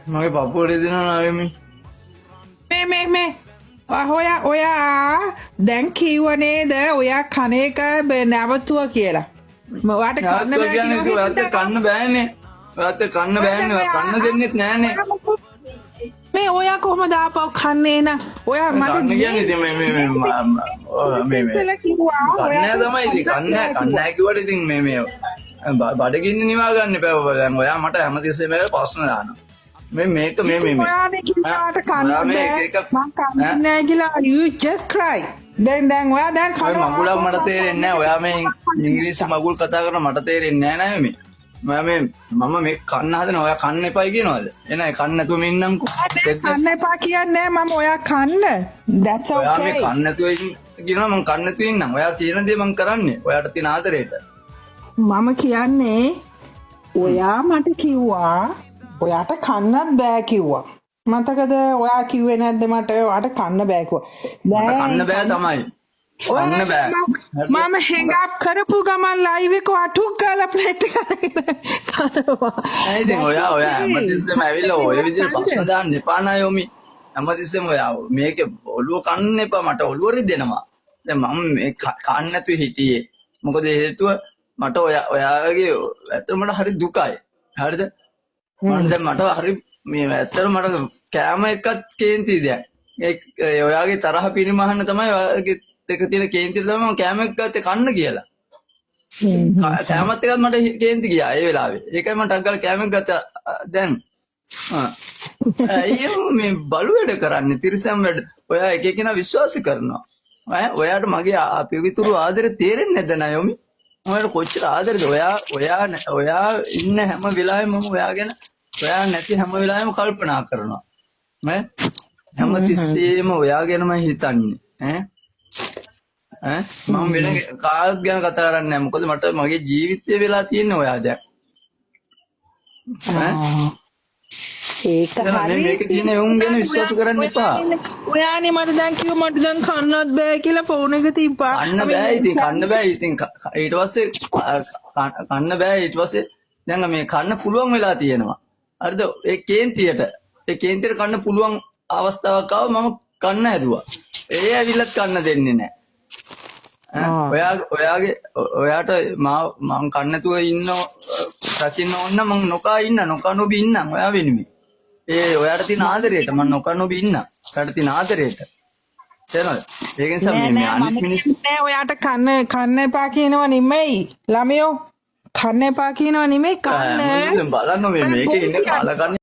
මගේ පපුවට දෙනවා නායමි. මේ ඔයා දැන් කිව්ව නේද ඔයා කන එක නැවතුව කියලා. ඔයාට කන්න නාත්තු බෑ කියන්නේ කිව්වා ඔයාට කන්න බෑනේ. ඔයාට කන්න බෑනේ. ඔයා කන්න දෙන්නෙත් නෑනේ. මේ ඔයා කොහමද ආපහු කන්නේ න? ඔයා මට කන්න කියන්නේ ඉතින් මේ ඉස්සෙල්ලා කිව්වා කන්නේ තමයි ඉතින් කන්නේ කිව්වට ඉතින් මේ බඩගින්න නිවා ගන්න එපා. දැන් ඔයා මට හැමතිස්සෙම ප්‍රශ්න දානවා. මේක ඔයානේ කිව්වාට කන්න බෑ. මං කන්නේ නෑ කියලා you just cry. දැන් ඔයා දැන් ඔය කනවා. මගුලක් මට තේරෙන්නේ නැහැ. ඔයා මේ ඉංග්‍රීසි මගුල් කතා කරන මට තේරෙන්නේ නැහැ නේද මේ. මම මේ කන්න හදන ඔයා කන්න එපයි කියනවාද? එනයි කන්න නැතුව ඉන්නම්කෝ. කන්න එපා කියන්නේ මම ඔයා කන්න. That's ඔයා මේ okay. කන්න නැතුව කියනවා මම කන්න නැතුව ඉන්නම්. ඔයා කියන දේ මම කරන්නේ. ඔයාට තියෙන ආදරේට. මම කියන්නේ ඔයා මට කිව්වා ඔයාට කන්නත් බෑ කිව්වා. මතකද ඔයා කිව්වේ නැද්ද මට ඔයාට කන්න බෑ කිව්වා. මට කන්න බෑ තමයි. කන්න බෑ. මම හැංගප් කරපු ගමන් ලයිව් එක අටුක් ගාලා ප්ලේට් එක කරනවා. ඉතින් ඔයා හැමතිස්සෙම ඇවිල්ලා ඔය විදිහට ප්‍රශ්න දාන්න එපා නා යෝමි. හැමතිස්සෙම ඔයා මේක ඔළුව කන්න එපා මට ඔළුව රිදෙනවා. දැන් මම මේ කන්න නැතුව හිටියේ. මොකද හේතුව මට ඔයාගේ ඇත්තටම මට හරි දුකයි. හරිද? මට හරි මේ ඇත්තටම මට කෑම එකත් කේන්ති දැන්. ඒ ඔයාගේ තරහ පිරිමහන්න තමයි ඔයාගේ එක තියෙන කේන්තිය තමයි මම කෑම එක ගත්තේ කන්න කියලා. කෑමත් එකත් මට කේන්ති ගියා ඒ වෙලාවේ. ඒකයි මම ටක් ගාලා කෑම එක ගත්තා දැන්. අයියෝ මේ බලු වැඩ කරන්නේ තිරසම් වැඩ. ඔයා එක එකනා විශ්වාස කරනවා. ඔයාට මගේ පිවිතුරු ආදරේ තේරෙන්නේ නැද්ද නයෝමි? ඔයාට කොච්චර ආදරේද? ඔයා ඉන්න හැම වෙලාවෙම මම ඔයා ගැන ඔයා නැති හැම වෙලාවෙම කල්පනා කරනවා. හැම තිස්සෙම ඔයා ගැනම හිතන්නේ. මම වෙන කාත් ගැන කතා කරන්නේ නැහැ. මොකද මට මගේ ජීවිතය වෙලා තියෙන්නේ ඔයා දැන්. ඒක හරි. මේක තියෙන උන් ගැන විශ්වාස කරන්න එපා. ඔයානේ මට දැන් කිව්ව මට දැන් කන්නත් බෑ කියලා ෆෝන් එක තිබ්බා. කන්න බෑ ඉතින් කන්න බෑ ඉතින් ඊට පස්සේ කන්න බෑ ඊට පස්සේ දැන් මේ කන්න පුළුවන් වෙලා තියෙනවා. හරිද? ඒ කේන්තියට කන්න පුළුවන් අවස්ථාවක් ආව මම කන්න හැදුවා. ඒ ඇවිල්ලත් කන්න දෙන්නේ නැහැ. ඔයාට මම කන්න නැතුව ඉන්න රකින්න ඕන මම නොකා නොබි ඉන්නම් ඔයා වෙනුවෙන්. ඔයාට තියෙන ආදරේට මම නොකා නොබි ඉන්නම්. ඔයාට තියෙන ආදරේට. තේරෙනවද? ඒක නිසා මේ අනිත් මිනිස්සු නෑ ඔයාට කන්න එපා කියනවා නෙමෙයි. ළමයෝ කන්න එපා කියනවා නෙමෙයි කන්න. බලන්න මේකේ ඉන්න කාලකන්ණි